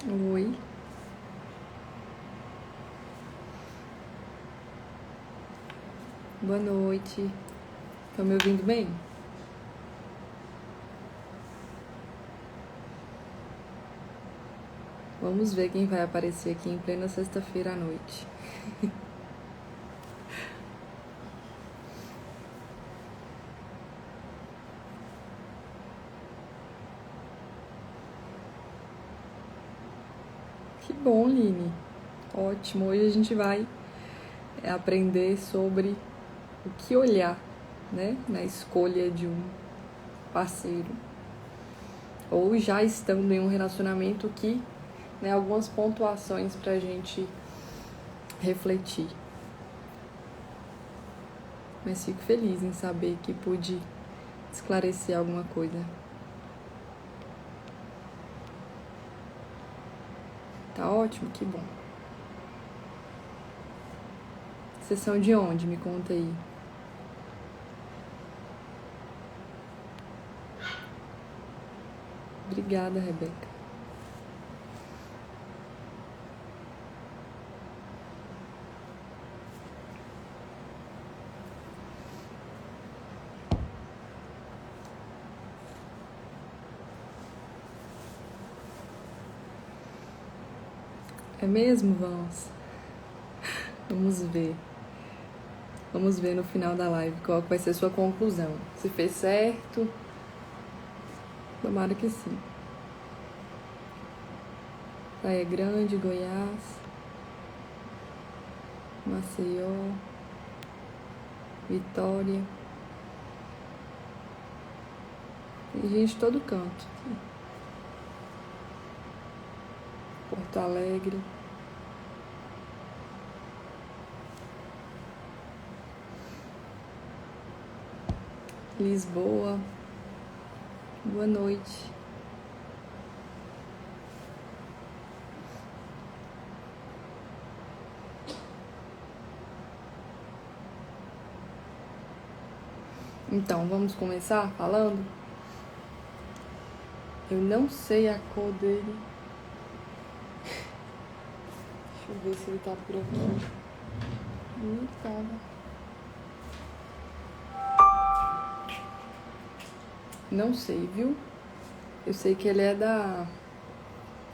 Oi. Boa noite. Estão me ouvindo bem? Vamos ver quem vai aparecer aqui em plena sexta-feira à noite. Que bom, Line. Ótimo. Hoje a gente vai aprender sobre o que olhar, né, na escolha de um parceiro. Ou já estando em um relacionamento que, né, algumas pontuações pra gente refletir. Mas fico feliz em saber que pude esclarecer alguma coisa. Tá ótimo? Que bom. Vocês são de onde? Me conta aí. Obrigada, Rebeca. É mesmo, Vãos? Vamos ver. Vamos ver no final da live qual vai ser a sua conclusão. Se fez certo, tomara que sim. Praia Grande, Goiás, Maceió, Vitória. Tem gente de todo canto. Porto Alegre. Lisboa. Boa noite. Então, vamos começar falando? Eu não sei a cor dele. Deixa eu ver se ele tá por aqui. Não tava. Não sei, viu? Eu sei que ele é da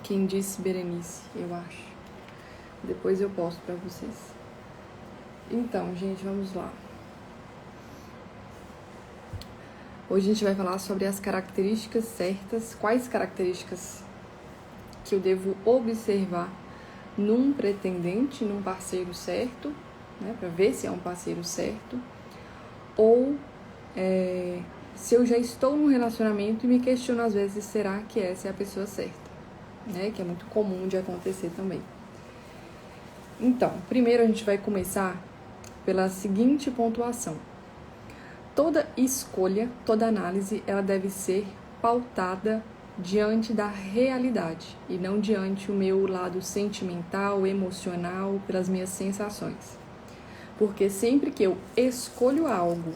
Quem Disse Berenice, eu acho. Depois eu posto pra vocês. Então, gente, vamos lá. Hoje a gente vai falar sobre as características certas, quais características que eu devo observar num pretendente, num parceiro certo, né, para ver se é um parceiro certo, ou se eu já estou num relacionamento e me questiono às vezes, será que essa é a pessoa certa, né, que é muito comum de acontecer também. Então, primeiro a gente vai começar pela seguinte pontuação. Toda escolha, toda análise, ela deve ser pautada diante da realidade e não diante o meu lado sentimental, emocional, pelas minhas sensações. Porque sempre que eu escolho algo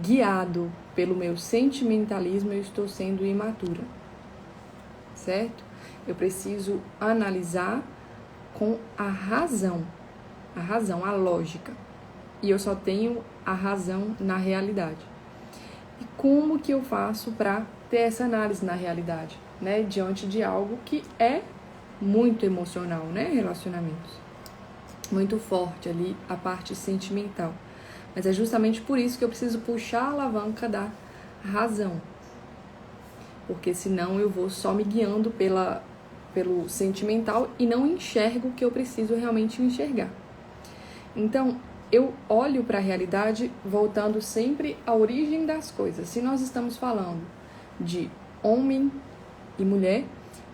guiado pelo meu sentimentalismo, eu estou sendo imatura, certo? Eu preciso analisar com a razão, a lógica. E eu só tenho a razão na realidade. E como que eu faço para ter essa análise na realidade, né? Diante de algo que é muito emocional, né? Relacionamentos. Muito forte ali a parte sentimental. Mas é justamente por isso que eu preciso puxar a alavanca da razão. Porque senão eu vou só me guiando pelo sentimental e não enxergo o que eu preciso realmente enxergar. Então, eu olho para a realidade voltando sempre à origem das coisas. Se nós estamos falando de homem e mulher,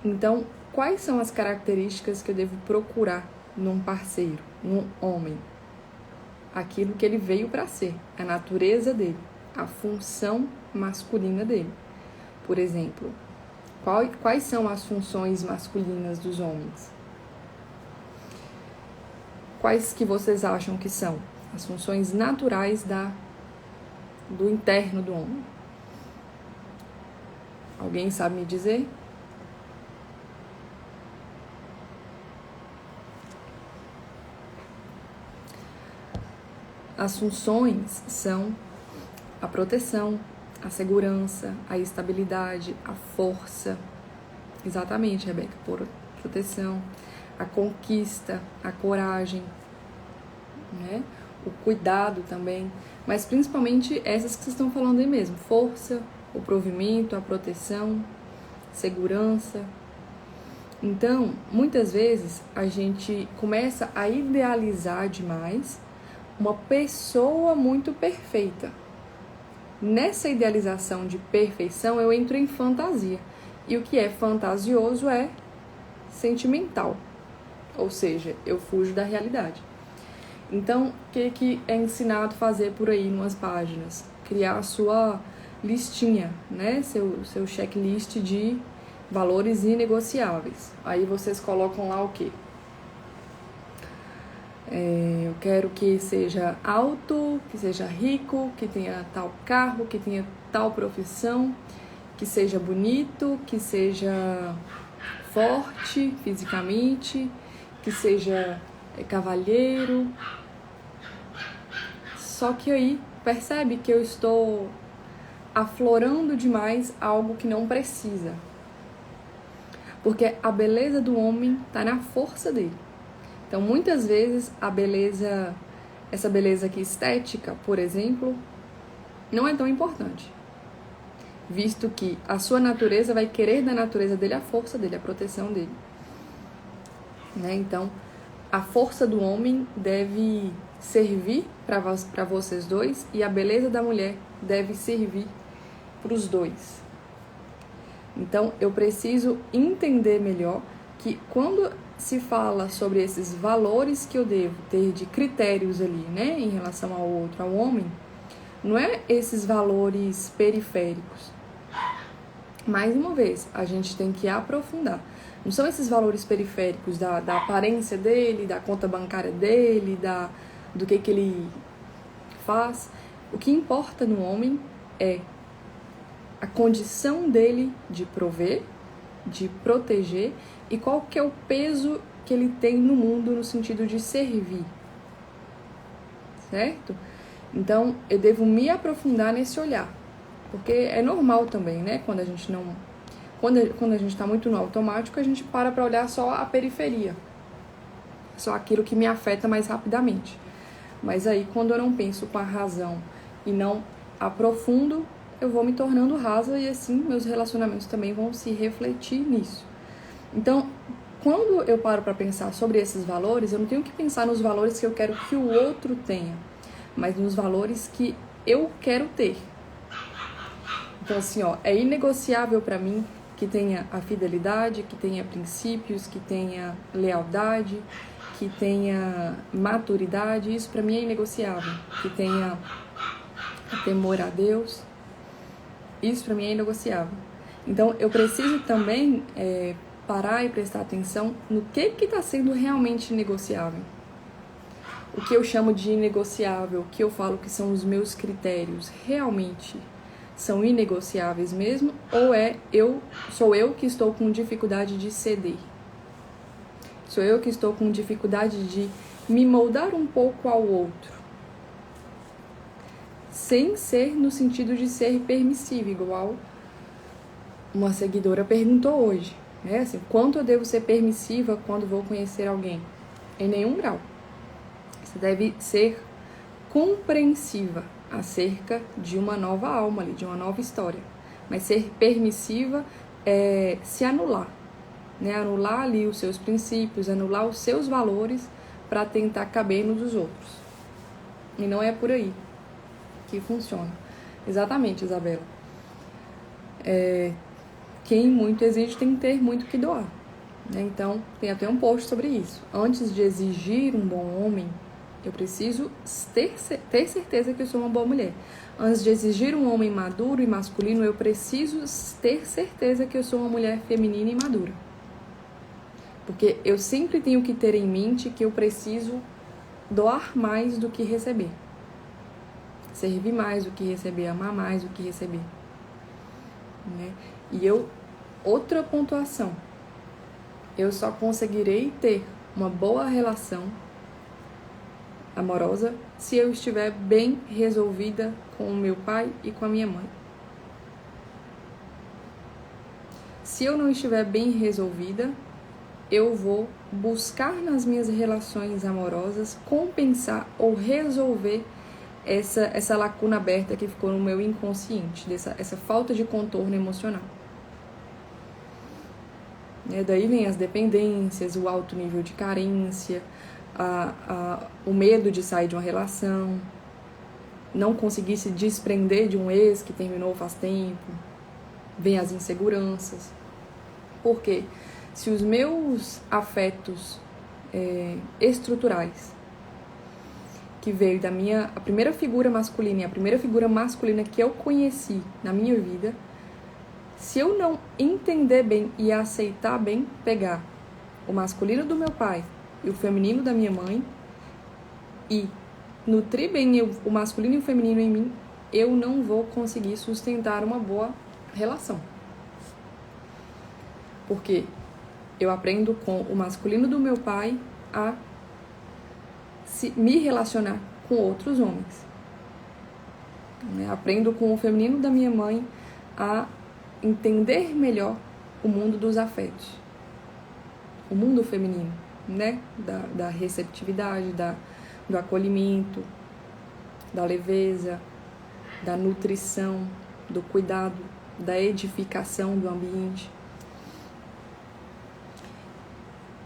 então quais são as características que eu devo procurar num parceiro, num homem? Aquilo que ele veio para ser, a natureza dele, a função masculina dele. Por exemplo, quais são as funções masculinas dos homens? Quais que vocês acham que são as funções naturais do interno do homem? Alguém sabe me dizer? As funções são a proteção, a segurança, a estabilidade, a força. Exatamente, Rebeca, por proteção, a conquista, a coragem, né? O cuidado também, mas principalmente essas que vocês estão falando aí mesmo, força, o provimento, a proteção, segurança. Então, muitas vezes a gente começa a idealizar demais uma pessoa muito perfeita. Nessa idealização de perfeição, eu entro em fantasia. E o que é fantasioso é sentimental. Ou seja, eu fujo da realidade. Então, o que é ensinado a fazer por aí numas páginas? Criar a sua listinha, né? Seu checklist de valores inegociáveis. Aí vocês colocam lá o quê? Eu quero que seja alto, que seja rico, que tenha tal carro, que tenha tal profissão, que seja bonito, que seja forte fisicamente, que seja cavalheiro. Só que aí percebe que eu estou aflorando demais algo que não precisa. Porque a beleza do homem está na força dele. Então, muitas vezes, essa beleza aqui estética, por exemplo, não é tão importante. Visto que a sua natureza vai querer da natureza dele a força dele, a proteção dele. Né? Então, a força do homem deve servir para vocês dois e a beleza da mulher deve servir para os dois. Então, eu preciso entender melhor que quando se fala sobre esses valores que eu devo ter de critérios ali, né, em relação ao outro, ao homem, não é esses valores periféricos. Mais uma vez, a gente tem que aprofundar. Não são esses valores periféricos da aparência dele, da conta bancária dele, do que ele faz. O que importa no homem é a condição dele de prover, de proteger e qual que é o peso que ele tem no mundo no sentido de servir. Certo? Então, eu devo me aprofundar nesse olhar. Porque é normal também, né? Quando a gente não... Quando a gente está muito no automático, a gente para olhar só a periferia. Só aquilo que me afeta mais rapidamente. Mas aí, quando eu não penso com a razão e não aprofundo, eu vou me tornando rasa e assim meus relacionamentos também vão se refletir nisso. Então, quando eu paro para pensar sobre esses valores, eu não tenho que pensar nos valores que eu quero que o outro tenha, mas nos valores que eu quero ter. Então, assim, é inegociável para mim que tenha a fidelidade, que tenha princípios, que tenha lealdade, que tenha maturidade. Isso para mim é inegociável. Que tenha temor a Deus. Isso para mim é inegociável. Então, eu preciso também parar e prestar atenção no que está sendo realmente negociável. O que eu chamo de inegociável, o que eu falo que são os meus critérios, realmente são inegociáveis mesmo? Ou sou eu que estou com dificuldade de ceder? Sou eu que estou com dificuldade de me moldar um pouco ao outro? Sem ser no sentido de ser permissivo, igual uma seguidora perguntou hoje. Né? Assim, quanto eu devo ser permissiva quando vou conhecer alguém? Em nenhum grau. Você deve ser compreensiva acerca de uma nova alma ali, de uma nova história. Mas ser permissiva é se anular, né? Anular ali os seus princípios, anular os seus valores para tentar caber nos dos outros. E não é por aí que funciona. Exatamente, Isabela. Quem muito exige tem que ter muito que doar. Né? Então, tem até um post sobre isso. Antes de exigir um bom homem, eu preciso ter certeza que eu sou uma boa mulher. Antes de exigir um homem maduro e masculino, eu preciso ter certeza que eu sou uma mulher feminina e madura. Porque eu sempre tenho que ter em mente que eu preciso doar mais do que receber. Servir mais do que receber, amar mais do que receber. Né? E outra pontuação. Eu só conseguirei ter uma boa relação amorosa se eu estiver bem resolvida com o meu pai e com a minha mãe. Se eu não estiver bem resolvida, eu vou buscar nas minhas relações amorosas compensar ou resolver essa lacuna aberta que ficou no meu inconsciente, essa falta de contorno emocional. Daí vem as dependências, o alto nível de carência, o medo de sair de uma relação, não conseguir se desprender de um ex que terminou faz tempo, vem as inseguranças. Por quê? Se os meus afetos estruturais, que veio a primeira figura masculina e a primeira figura masculina que eu conheci na minha vida, se eu não entender bem e aceitar bem, pegar o masculino do meu pai e o feminino da minha mãe e nutrir bem o masculino e o feminino em mim, eu não vou conseguir sustentar uma boa relação. Porque eu aprendo com o masculino do meu pai a me relacionar com outros homens. Aprendo com o feminino da minha mãe a entender melhor o mundo dos afetos. O mundo feminino, né? Da receptividade, do acolhimento, da leveza, da nutrição, do cuidado, da edificação do ambiente.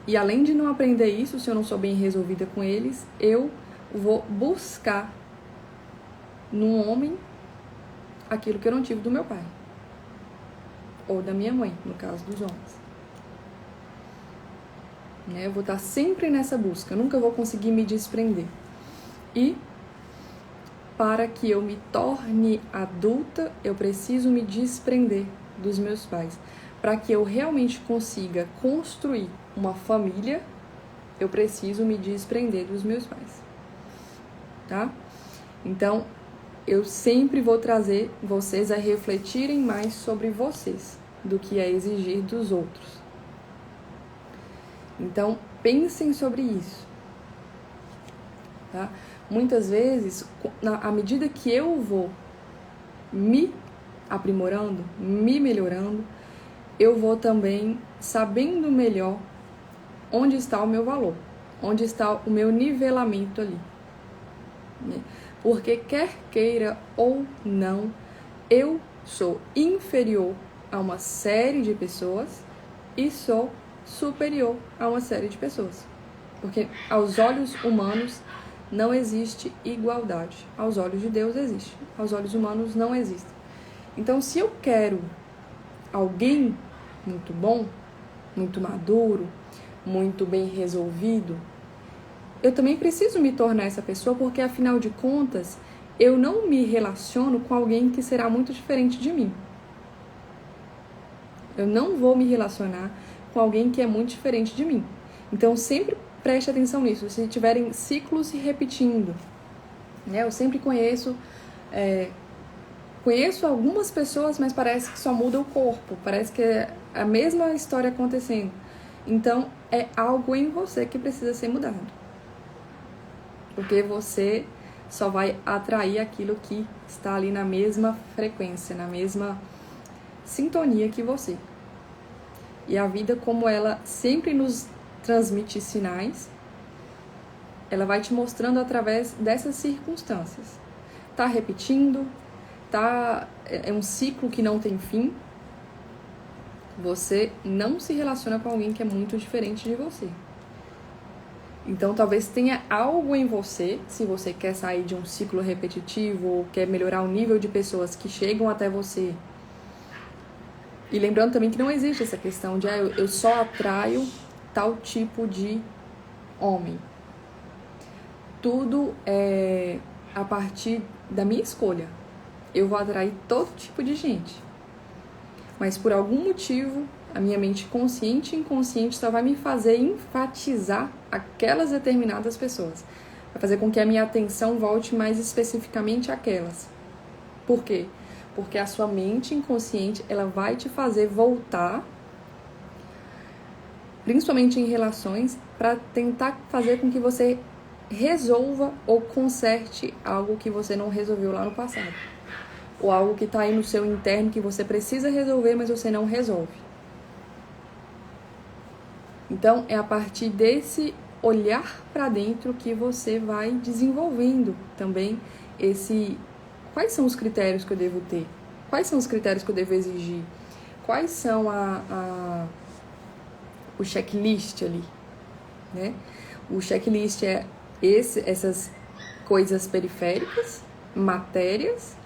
E além de não aprender isso, se eu não sou bem resolvida com eles, eu vou buscar num homem aquilo que eu não tive do meu pai. Ou da minha mãe, no caso dos homens. Eu vou estar sempre nessa busca, eu nunca vou conseguir me desprender. E para que eu me torne adulta, eu preciso me desprender dos meus pais. Para que eu realmente consiga construir uma família, eu preciso me desprender dos meus pais. Tá? Então, eu sempre vou trazer vocês a refletirem mais sobre vocês do que a exigir dos outros. Então, pensem sobre isso. Tá? Muitas vezes, à medida que eu vou me aprimorando, me melhorando, eu vou também sabendo melhor onde está o meu valor, onde está o meu nivelamento ali. Porque quer queira ou não, eu sou inferior a uma série de pessoas e sou superior a uma série de pessoas. Porque aos olhos humanos não existe igualdade. Aos olhos de Deus existe. Aos olhos humanos não existe. Então, se eu quero alguém muito bom, muito maduro, muito bem resolvido, eu também preciso me tornar essa pessoa, porque afinal de contas, eu não me relaciono com alguém que será muito diferente de mim. Eu não vou me relacionar com alguém que é muito diferente de mim. Então, sempre preste atenção nisso. Se tiverem ciclos se repetindo, eu sempre conheço algumas pessoas, mas parece que só muda o corpo, parece que é a mesma história acontecendo. Então, é algo em você que precisa ser mudado. Porque você só vai atrair aquilo que está ali na mesma frequência, na mesma sintonia que você. E a vida, como ela sempre nos transmite sinais, ela vai te mostrando através dessas circunstâncias. Tá repetindo, é um ciclo que não tem fim. Você não se relaciona com alguém que é muito diferente de você. Então, talvez tenha algo em você, se você quer sair de um ciclo repetitivo ou quer melhorar o nível de pessoas que chegam até você. E lembrando também que não existe essa questão de eu só atraio tal tipo de homem. Tudo é a partir da minha escolha. Eu vou atrair todo tipo de gente. Mas por algum motivo, a minha mente consciente e inconsciente só vai me fazer enfatizar aquelas determinadas pessoas. Vai fazer com que a minha atenção volte mais especificamente àquelas. Por quê? Porque a sua mente inconsciente, ela vai te fazer voltar, principalmente em relações, para tentar fazer com que você resolva ou conserte algo que você não resolveu lá no passado. Ou algo que está aí no seu interno que você precisa resolver, mas você não resolve. Então, é a partir desse olhar para dentro que você vai desenvolvendo também quais são os critérios que eu devo ter? Quais são os critérios que eu devo exigir? Quais são o checklist ali, né? O checklist é essas coisas periféricas, matérias,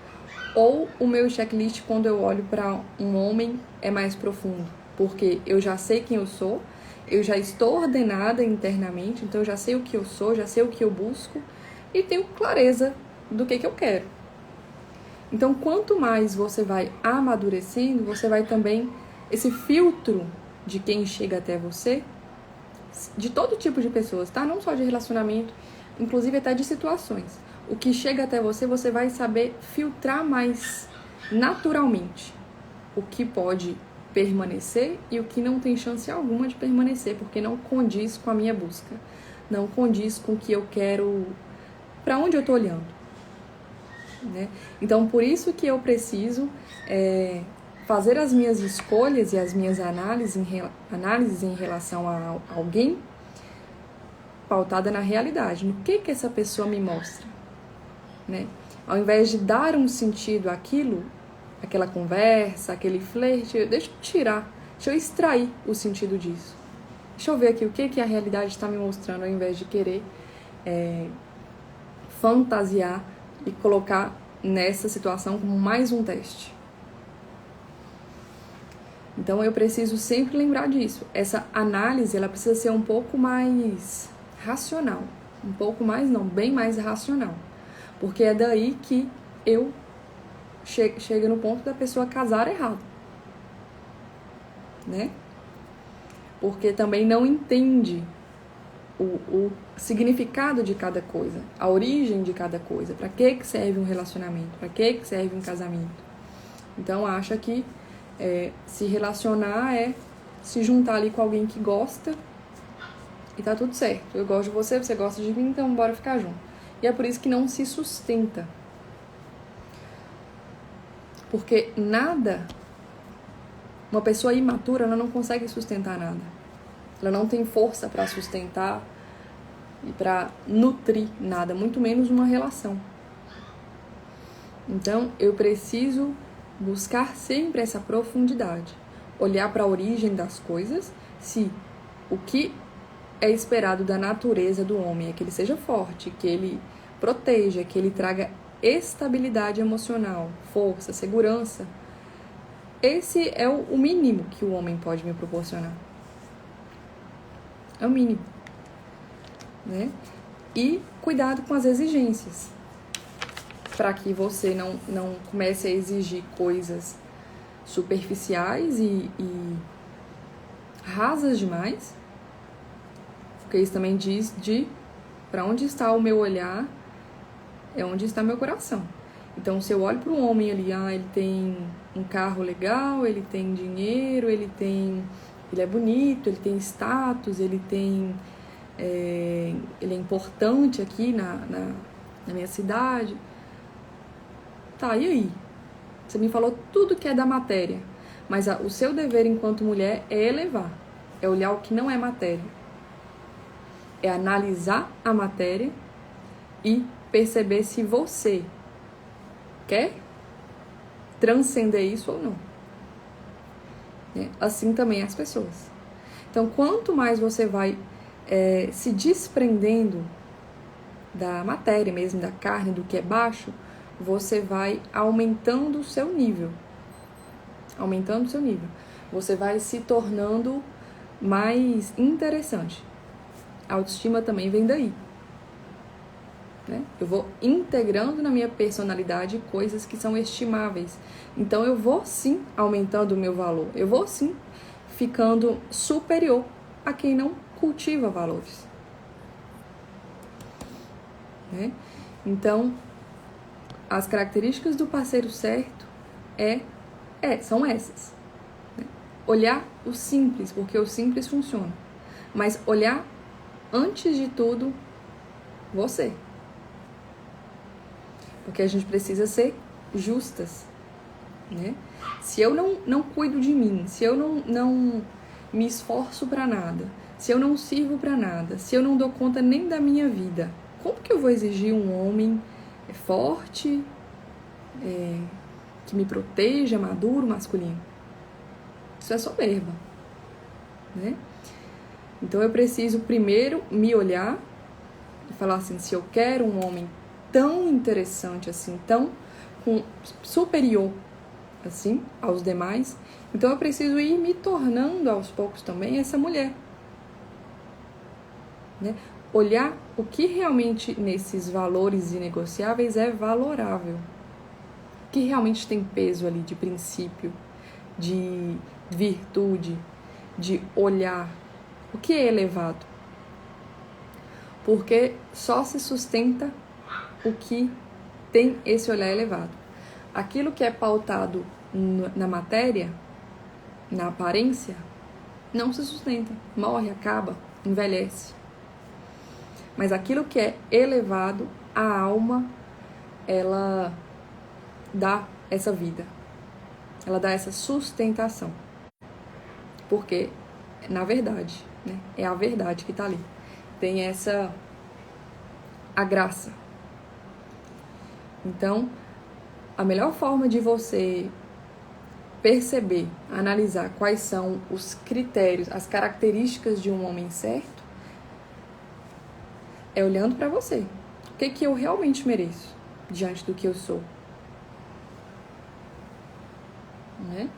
ou o meu checklist quando eu olho para um homem é mais profundo, porque eu já sei quem eu sou, eu já estou ordenada internamente, então eu já sei o que eu sou, já sei o que eu busco e tenho clareza do que eu quero. Então, quanto mais você vai amadurecendo, você vai também, esse filtro de quem chega até você, de todo tipo de pessoas, tá? Não só de relacionamento, inclusive até de situações. O que chega até você, você vai saber filtrar mais naturalmente o que pode permanecer e o que não tem chance alguma de permanecer, porque não condiz com a minha busca, não condiz com o que eu quero, para onde eu tô olhando, né? Então, por isso que eu preciso fazer as minhas escolhas e as minhas análises em relação a alguém pautada na realidade, no que essa pessoa me mostra, né? Ao invés de dar um sentido àquilo, aquela conversa, aquele flerte, deixa eu extrair o sentido disso. Deixa eu ver aqui o que a realidade está me mostrando, ao invés de querer fantasiar e colocar nessa situação como mais um teste. Então eu preciso sempre lembrar disso. Essa análise, ela precisa ser um pouco mais racional. Um pouco mais não, bem mais racional. Porque é daí que eu chego no ponto da pessoa casar errado, né? Porque também não entende o significado de cada coisa, a origem de cada coisa, para que serve um relacionamento, para que serve um casamento. Então acha que se relacionar é se juntar ali com alguém que gosta e tá tudo certo. Eu gosto de você, você gosta de mim, então bora ficar junto. E é por isso que não se sustenta. Porque uma pessoa imatura, ela não consegue sustentar nada. Ela não tem força para sustentar e para nutrir nada, muito menos uma relação. Então, eu preciso buscar sempre essa profundidade. Olhar para a origem das coisas, se o que é esperado da natureza do homem é que ele seja forte, que ele proteja, que ele traga estabilidade emocional, força, segurança. Esse é o mínimo que o homem pode me proporcionar. É o mínimo, né? E cuidado com as exigências, para que você não comece a exigir coisas superficiais e rasas demais, porque isso também diz para onde está o meu olhar, é onde está meu coração. Então, se eu olho para um homem ali, ele tem um carro legal, ele tem dinheiro, ele é bonito, ele tem status, ele é importante aqui na minha cidade. Tá, e aí? Você me falou tudo que é da matéria, mas o seu dever enquanto mulher é elevar, é olhar o que não é matéria, é analisar a matéria e perceber se você quer transcender isso ou não. Assim também as pessoas. Então, quanto mais você vai se desprendendo da matéria mesmo, da carne, do que é baixo, você vai aumentando o seu nível. Aumentando o seu nível. Você vai se tornando mais interessante. A autoestima também vem daí. Né? Eu vou integrando na minha personalidade coisas que são estimáveis. Então eu vou sim aumentando o meu valor. Eu vou sim ficando superior a quem não cultiva valores. Né? Então, as características do parceiro certo são essas. Né? Olhar o simples, porque o simples funciona. Mas olhar, antes de tudo, Você. Porque a gente precisa ser justas, né? Se eu não cuido de mim, se eu não me esforço para nada, se eu não sirvo para nada, se eu não dou conta nem da minha vida, como que eu vou exigir um homem forte, que me proteja, maduro, masculino? Isso é soberba, né? Então eu preciso primeiro me olhar e falar assim, se eu quero um homem tão interessante assim, tão superior assim aos demais, então eu preciso ir me tornando aos poucos também essa mulher, né? Olhar o que realmente nesses valores inegociáveis é valorável, o que realmente tem peso ali de princípio, de virtude, de olhar, o que é elevado, porque só se sustenta o que tem esse olhar elevado. Aquilo que é pautado na matéria, na aparência, não se sustenta, morre, acaba, envelhece. Mas aquilo que é elevado, a alma, ela dá essa vida, ela dá essa sustentação. Porque, na verdade, né, é a verdade que está ali. Tem a graça. Então, a melhor forma de você perceber, analisar quais são os critérios, as características de um homem certo, é olhando para você. O que eu realmente mereço diante do que eu sou? Né?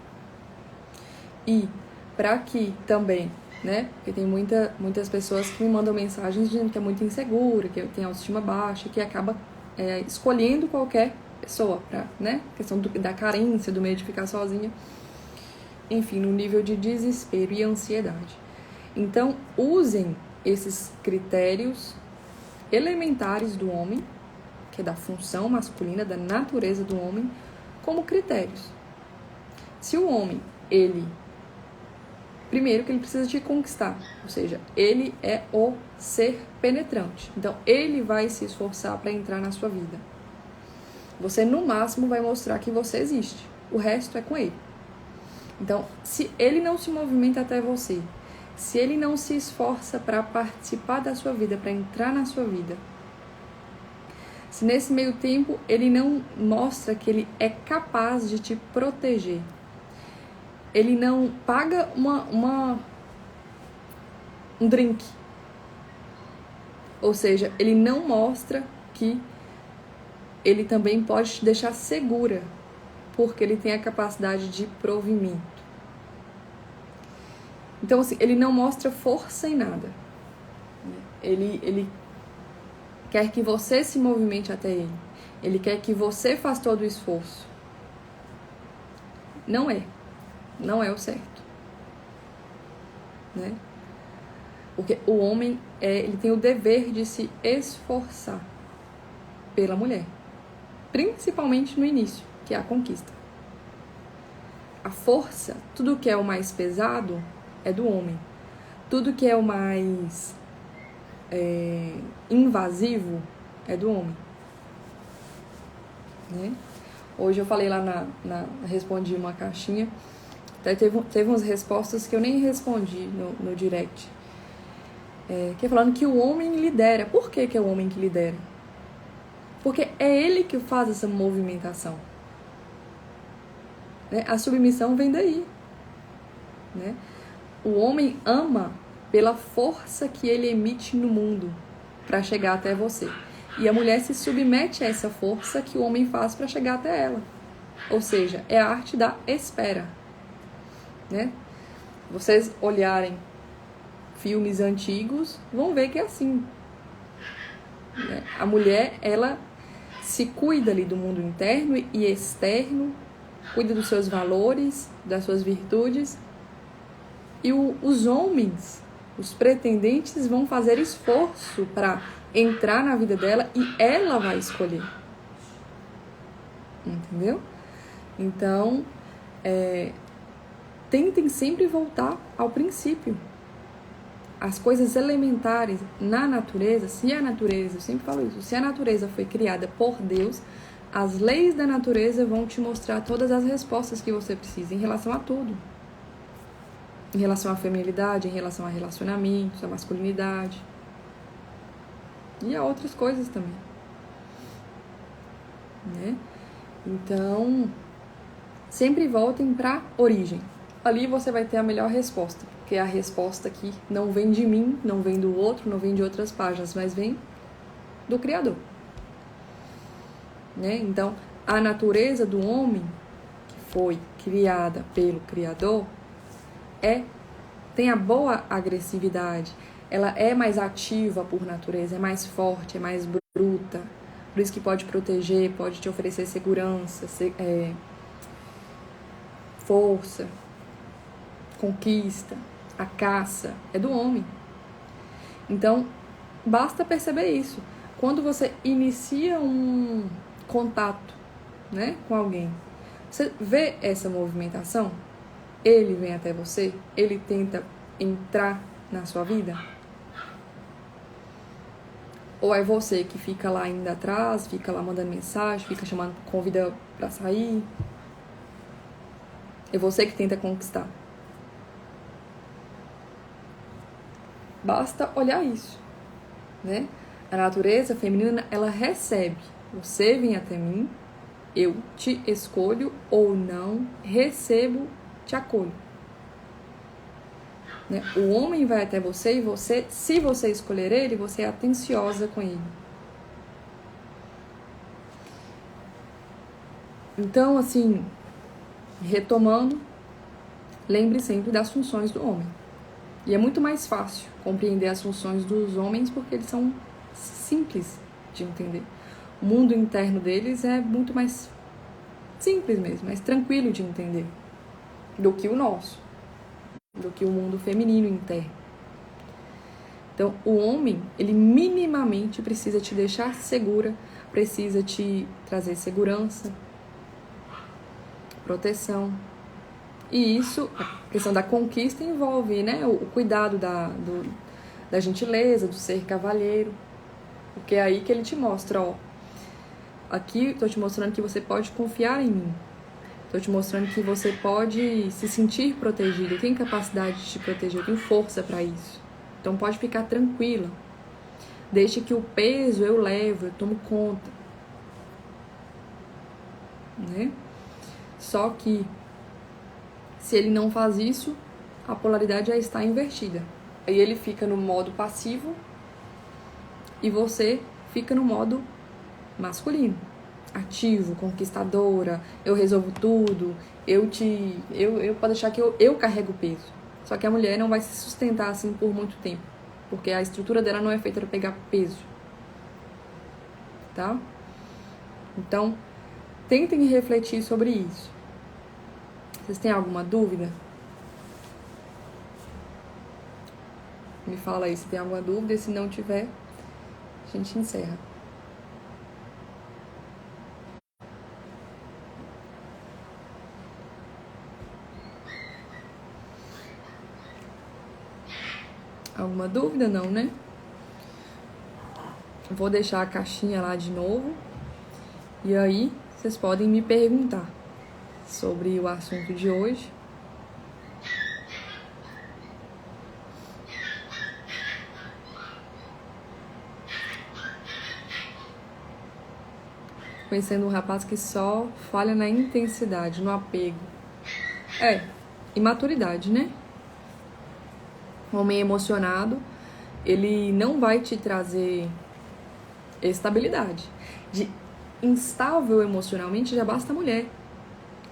E para que também, né? Porque tem muitas pessoas que me mandam mensagens dizendo que é muito insegura, que tem autoestima baixa, que acaba escolhendo qualquer pessoa, né? Questão da carência, do medo de ficar sozinha. Enfim, no nível de desespero e ansiedade. Então, usem esses critérios elementares do homem, que é da função masculina, da natureza do homem, como critérios. Se o homem, primeiro que ele precisa te conquistar, ou seja, ele é o ser penetrante. Então, ele vai se esforçar para entrar na sua vida. Você, no máximo, vai mostrar que você existe. O resto é com ele. Então, se ele não se movimenta até você, se ele não se esforça para participar da sua vida, para entrar na sua vida, se nesse meio tempo ele não mostra que ele é capaz de te proteger, ele não paga um drink, ou seja, ele não mostra que ele também pode te deixar segura, porque ele tem a capacidade de provimento. Então, assim, ele não mostra força em nada. Ele quer que você se movimente até ele. Ele quer que você faça todo o esforço. Não é o certo. Né? Porque o homem, ele tem o dever de se esforçar pela mulher. Principalmente no início, que é a conquista. A força, tudo que é o mais pesado, é do homem. Tudo que é o mais invasivo é do homem. Né? Hoje eu falei lá respondi uma caixinha, até teve umas respostas que eu nem respondi no direct. Que é falando que o homem lidera. Por que é o homem que lidera? Porque é ele que faz essa movimentação. Né? A submissão vem daí. Né? O homem ama pela força que ele emite no mundo para chegar até você. E a mulher se submete a essa força que o homem faz para chegar até ela. Ou seja, é a arte da espera. Né? Vocês olharem filmes antigos, vão ver que é assim. Né? A mulher, ela se cuida ali do mundo interno e externo, cuida dos seus valores, das suas virtudes. E os homens, os pretendentes, vão fazer esforço para entrar na vida dela e ela vai escolher. Entendeu? Então, tentem sempre voltar ao princípio. as coisas elementares na natureza, se a natureza, eu sempre falo isso, se a natureza foi criada por Deus, as leis da natureza vão te mostrar todas as respostas que você precisa em relação a tudo. Em relação à feminilidade, em relação a relacionamentos, à masculinidade. E a outras coisas também. Né? Então, sempre voltem para a origem. Ali você vai ter a melhor resposta. Porque a resposta aqui não vem de mim, não vem do outro, não vem de outras páginas, mas vem do Criador. Né? Então, a natureza do homem, que foi criada pelo Criador, tem a boa agressividade, ela é mais ativa por natureza, é mais forte, é mais bruta, por isso que pode proteger, pode te oferecer segurança, força, conquista, a caça, é do homem. Então, basta perceber isso. Quando você inicia um contato, né, com alguém, você vê essa movimentação? Ele vem até você? Ele tenta entrar na sua vida? Ou é você que fica lá indo atrás, fica lá mandando mensagem, fica chamando, convida pra sair? É você que tenta conquistar. Basta olhar isso, né? A natureza feminina, ela recebe. Você vem até mim, eu te escolho ou não, recebo, te acolho. Né? O homem vai até você e você, se você escolher ele, você é atenciosa com ele. Então, assim, retomando, lembre sempre das funções do homem. E é muito mais fácil compreender as funções dos homens porque eles são simples de entender. O mundo interno deles é muito mais simples mesmo, mais tranquilo de entender do que o nosso, do que o mundo feminino interno. Então, o homem, ele minimamente precisa te deixar segura, precisa te trazer segurança, proteção. E isso, a questão da conquista envolve, né, o cuidado da gentileza, do ser cavalheiro. Porque é aí que ele te mostra, ó. Aqui estou te mostrando que você pode confiar em mim. Estou te mostrando que você pode se sentir protegido. Eu tenho capacidade de te proteger, eu tenho força para isso. Então pode ficar tranquila. Deixe que o peso eu levo, eu tomo conta. Né? Só que se ele não faz isso, a polaridade já está invertida. Aí ele fica no modo passivo e você fica no modo masculino, ativo, conquistadora, eu resolvo tudo, eu pode deixar que eu carrego o peso. Só que a mulher não vai se sustentar assim por muito tempo, porque a estrutura dela não é feita para pegar peso. Tá? Então, tentem refletir sobre isso. Vocês têm alguma dúvida? Me fala aí se tem alguma dúvida, e se não tiver, a gente encerra. Alguma dúvida? Não, né? Vou deixar a caixinha lá de novo. E aí, vocês podem me perguntar sobre o assunto de hoje. Conhecendo um rapaz que só falha na intensidade, no apego. Imaturidade, né? Um homem emocionado, ele não vai te trazer estabilidade. De instável emocionalmente já basta a mulher.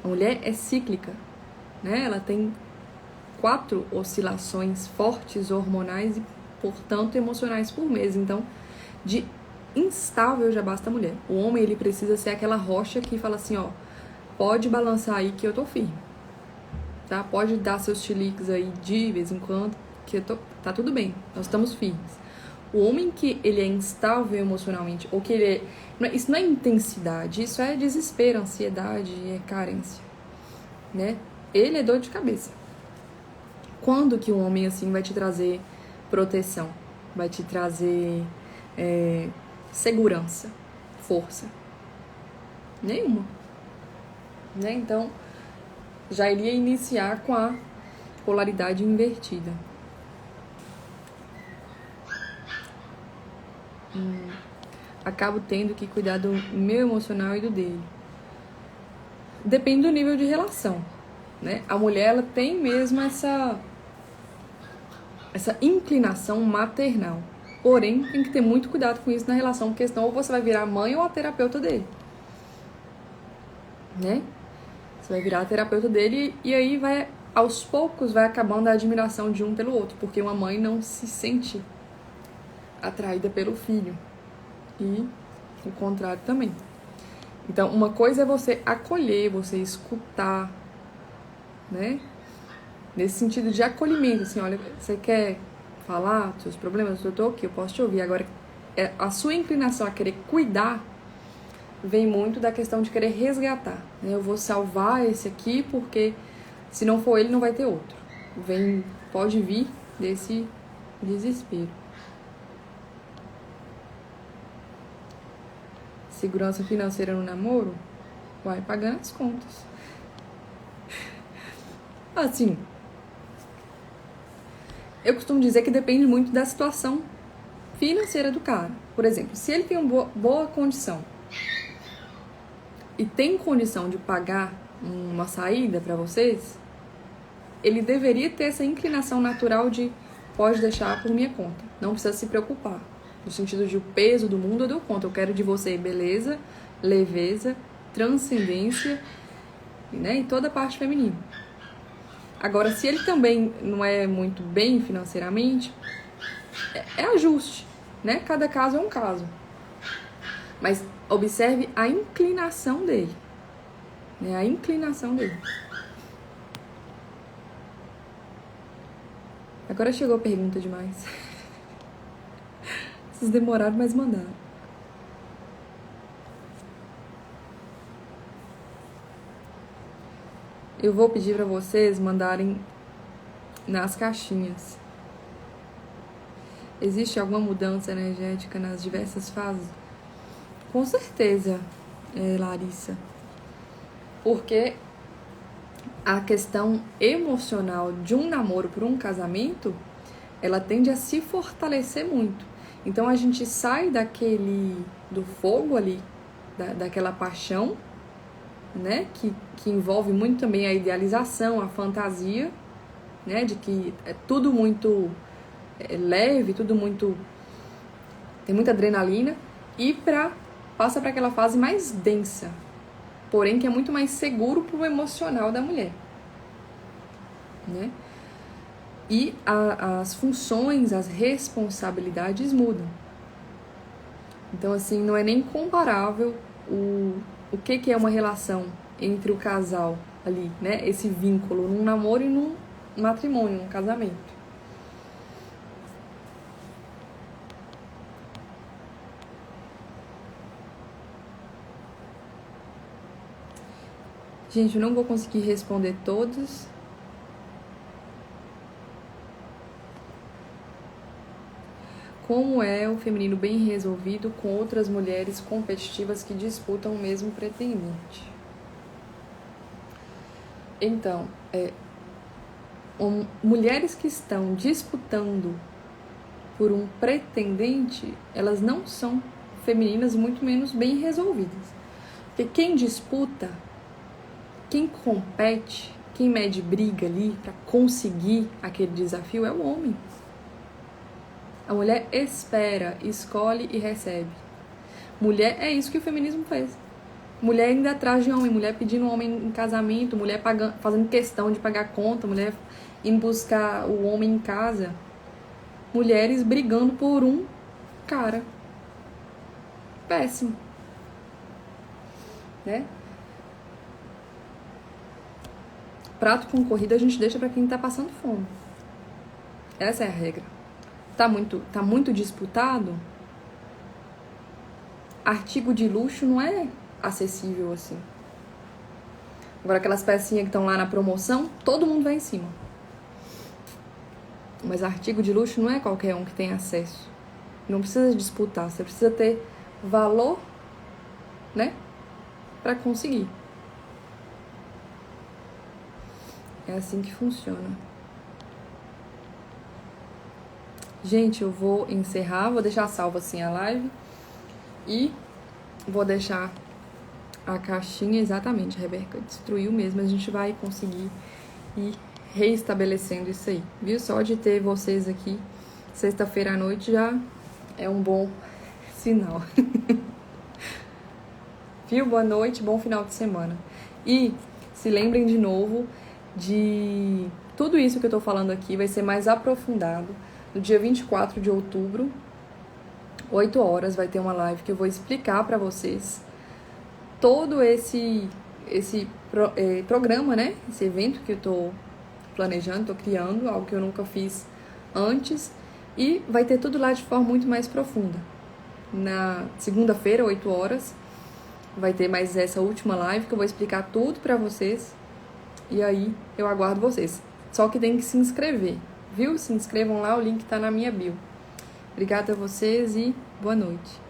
A mulher é cíclica, né? Ela tem 4 oscilações fortes hormonais e, portanto, emocionais por mês. Então, de instável já basta a mulher. O homem, ele precisa ser aquela rocha que fala assim, ó, pode balançar aí que eu tô firme, tá? Pode dar seus chiliques aí de vez em quando, que tá tudo bem, nós estamos firmes. O homem que ele é instável emocionalmente, ou que ele é... Isso não é intensidade, isso é desespero, ansiedade, é carência, né? Ele é dor de cabeça. Quando que um homem assim vai te trazer proteção, vai te trazer segurança, força. Nenhuma. Né? Então, já iria iniciar com a polaridade invertida. Acabo tendo que cuidar do meu emocional e do dele. Depende do nível de relação, né? A mulher, ela tem mesmo essa inclinação maternal. Porém, tem que ter muito cuidado com isso na relação, porque senão ou você vai virar mãe ou a terapeuta dele. Né? Você vai virar a terapeuta dele e aí vai, aos poucos, vai acabando a admiração de um pelo outro, porque uma mãe não se sente atraída pelo filho. E o contrário também. Então, uma coisa é você acolher, você escutar, né? Nesse sentido de acolhimento, assim, olha, você quer falar dos seus problemas? Eu tô aqui, eu posso te ouvir. Agora, a sua inclinação a querer cuidar vem muito da questão de querer resgatar, né? Eu vou salvar esse aqui porque se não for ele, não vai ter outro. Pode vir desse desespero. Segurança financeira no namoro, vai pagando as contas. Assim, eu costumo dizer que depende muito da situação financeira do cara. Por exemplo, se ele tem uma boa condição e tem condição de pagar uma saída para vocês, ele deveria ter essa inclinação natural de pode deixar por minha conta, não precisa se preocupar. No sentido de o peso do mundo eu dou conta. Eu quero de você beleza, leveza, transcendência, né? E toda a parte feminina. Agora, se ele também não é muito bem financeiramente, é ajuste, né? Cada caso é um caso. Mas observe a inclinação dele. Né? A inclinação dele. Agora chegou a pergunta demais. Vocês demoraram, mas mandaram. Eu vou pedir para vocês mandarem nas caixinhas. Existe alguma mudança energética nas diversas fases? Com certeza, Larissa. Porque a questão emocional de um namoro para um casamento, ela tende a se fortalecer muito. Então a gente sai do fogo ali, daquela paixão, né? Que envolve muito também a idealização, a fantasia, né? De que é tudo muito leve, tudo muito... tem muita adrenalina. E passa para aquela fase mais densa, porém que é muito mais seguro para o emocional da mulher, né? E as funções, as responsabilidades mudam. Então, assim, não é nem comparável o que é uma relação entre o casal ali, né? Esse vínculo num namoro e num matrimônio, num casamento. Gente, eu não vou conseguir responder todos. Como é o feminino bem resolvido com outras mulheres competitivas que disputam o mesmo pretendente? Então, mulheres que estão disputando por um pretendente, elas não são femininas, muito menos bem resolvidas. Porque quem disputa, quem compete, quem mede briga ali para conseguir aquele desafio é o homem. A mulher espera, escolhe e recebe. Mulher é isso que o feminismo fez. Mulher indo atrás de homem, mulher pedindo um homem em casamento, mulher fazendo questão de pagar conta, mulher indo buscar o homem em casa. Mulheres brigando por um cara. Péssimo. Né? Prato concorrido a gente deixa pra quem tá passando fome. Essa é a regra. Tá muito disputado? Artigo de luxo não é acessível assim. Agora aquelas pecinhas que estão lá na promoção, todo mundo vai em cima. Mas artigo de luxo não é qualquer um que tem acesso. Não precisa disputar, você precisa ter valor, né? Para conseguir. É assim que funciona. Gente, eu vou encerrar, vou deixar salvo assim a live e vou deixar a caixinha exatamente, a Rebeca destruiu mesmo, a gente vai conseguir ir reestabelecendo isso aí, viu? Só de ter vocês aqui sexta-feira à noite já é um bom sinal. Viu? Boa noite, bom final de semana. E se lembrem de novo de tudo isso que eu tô falando aqui, vai ser mais aprofundado no dia 24 de outubro, 8 horas, vai ter uma live que eu vou explicar pra vocês todo esse programa, né? Esse evento que eu tô planejando, tô criando, algo que eu nunca fiz antes. E vai ter tudo lá de forma muito mais profunda. Na segunda-feira, 8 horas, vai ter mais essa última live que eu vou explicar tudo pra vocês. E aí, eu aguardo vocês. Só que tem que se inscrever, viu? Se inscrevam lá, o link tá na minha bio. Obrigada a vocês e boa noite.